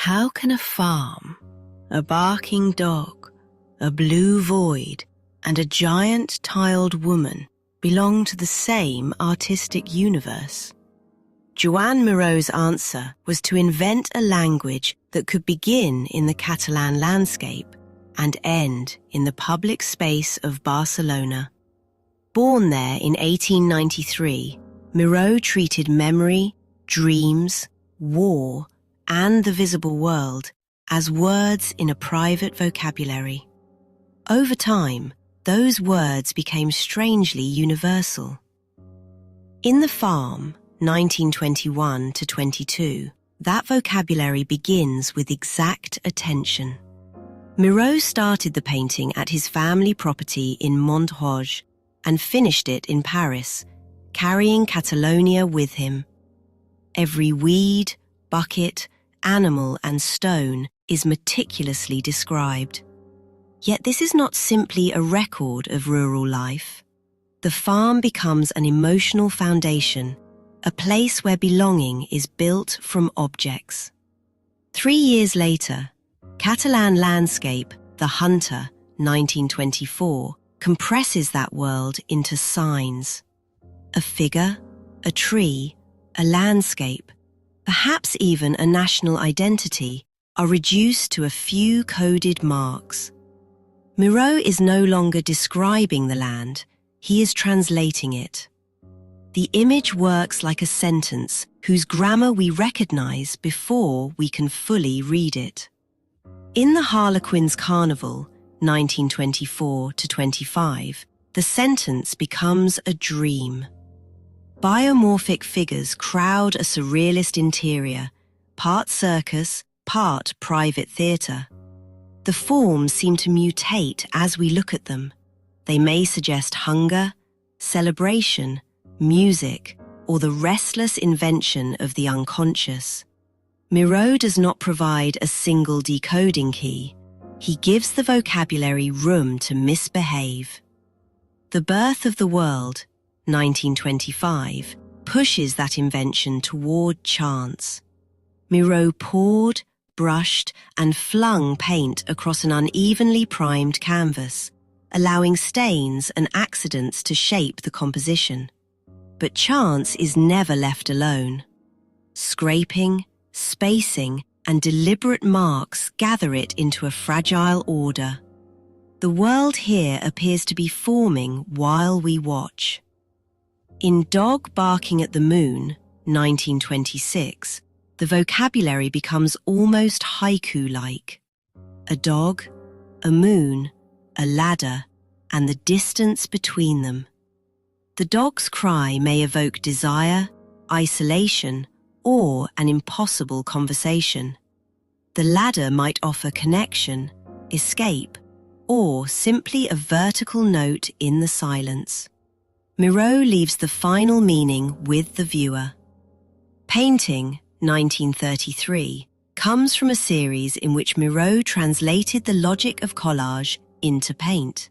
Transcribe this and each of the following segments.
How can a farm, a barking dog, a blue void, and a giant tiled woman belong to the same artistic universe? Juan Miró's answer was to invent a language that could begin in the Catalan landscape and end in the public space of Barcelona. Born there in 1893, Miró treated memory, dreams, war, and the visible world as words in a private vocabulary. Over time, those words became strangely universal. In The Farm, 1921 to 22, that vocabulary begins with exact attention. Miró started the painting at his family property in Montrouge and finished it in Paris, carrying Catalonia with him. Every weed, bucket, animal, and stone is meticulously described. Yet this is not simply a record of rural life. The farm becomes an emotional foundation, a place where belonging is built from objects. 3 years later, Catalan landscape, The Hunter, 1924, compresses that world into signs. A figure, a tree, a landscape, perhaps even a national identity, are reduced to a few coded marks. Miró is no longer describing the land, he is translating it. The image works like a sentence whose grammar we recognize before we can fully read it. In The Harlequin's Carnival, 1924 to 25, the sentence becomes a dream. Biomorphic figures crowd a surrealist interior, part circus, part private theatre. The forms seem to mutate as we look at them. They may suggest hunger, celebration, music, or the restless invention of the unconscious. Miró does not provide a single decoding key. He gives the vocabulary room to misbehave. The Birth of the World, 1925, pushes that invention toward chance. Miró poured, brushed, and flung paint across an unevenly primed canvas, allowing stains and accidents to shape the composition. But chance is never left alone. Scraping, spacing, and deliberate marks gather it into a fragile order. The world here appears to be forming while we watch. In Dog Barking at the Moon, 1926, the vocabulary becomes almost haiku-like. A dog, a moon, a ladder, and the distance between them. The dog's cry may evoke desire, isolation, or an impossible conversation. The ladder might offer connection, escape, or simply a vertical note in the silence. Miró leaves the final meaning with the viewer. Painting, 1933, comes from a series in which Miró translated the logic of collage into paint.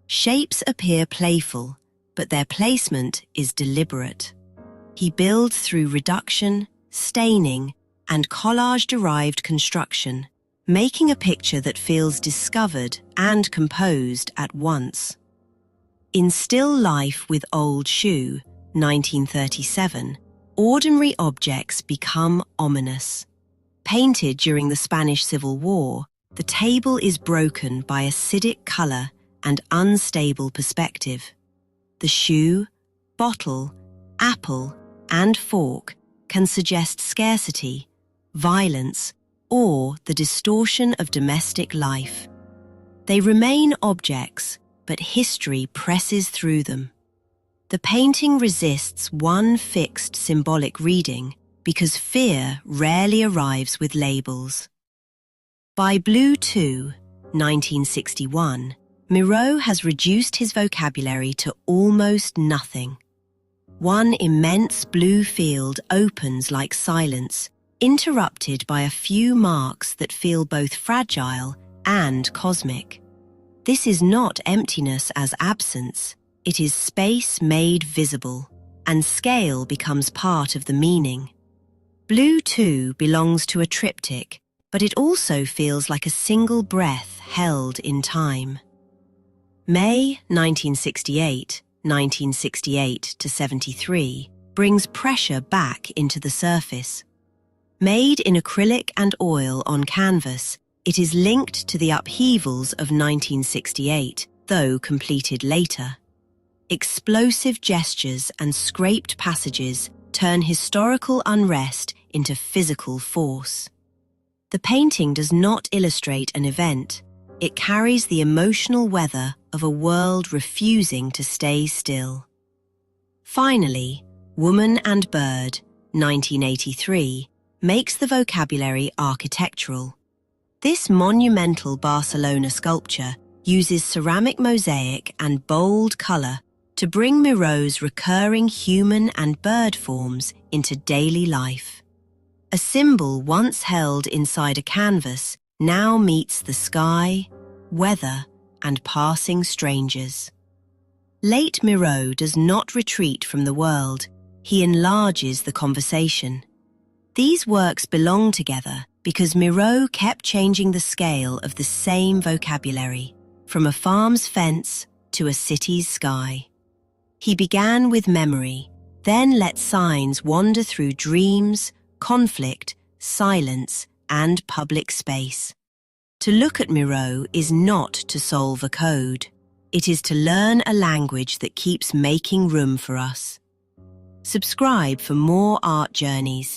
Shapes appear playful, but their placement is deliberate. He builds through reduction, staining, and collage-derived construction, making a picture that feels discovered and composed at once. In Still Life with Old Shoe, 1937, ordinary objects become ominous. Painted during the Spanish Civil War, the table is broken by acidic color and unstable perspective. The shoe, bottle, apple, and fork can suggest scarcity, violence, or the distortion of domestic life. They remain objects, but history presses through them. The painting resists one fixed symbolic reading because fear rarely arrives with labels. By Blue 2, 1961, Miró has reduced his vocabulary to almost nothing. One immense blue field opens like silence, interrupted by a few marks that feel both fragile and cosmic. This is not emptiness as absence, it is space made visible, and scale becomes part of the meaning. Blue 2 belongs to a triptych, but it also feels like a single breath held in time. May 1968 to 73 brings pressure back into the surface. Made in acrylic and oil on canvas, it is linked to the upheavals of 1968, though completed later. Explosive gestures and scraped passages turn historical unrest into physical force. The painting does not illustrate an event. It carries the emotional weather of a world refusing to stay still. Finally, Woman and Bird, 1983, makes the vocabulary architectural. This monumental Barcelona sculpture uses ceramic mosaic and bold colour to bring Miró's recurring human and bird forms into daily life. A symbol once held inside a canvas now meets the sky, weather, and passing strangers. Late Miró does not retreat from the world, he enlarges the conversation. These works belong together because Miró kept changing the scale of the same vocabulary, from a farm's fence to a city's sky. He began with memory, then let signs wander through dreams, conflict, silence, and public space. To look at Miró is not to solve a code. It is to learn a language that keeps making room for us. Subscribe for more art journeys.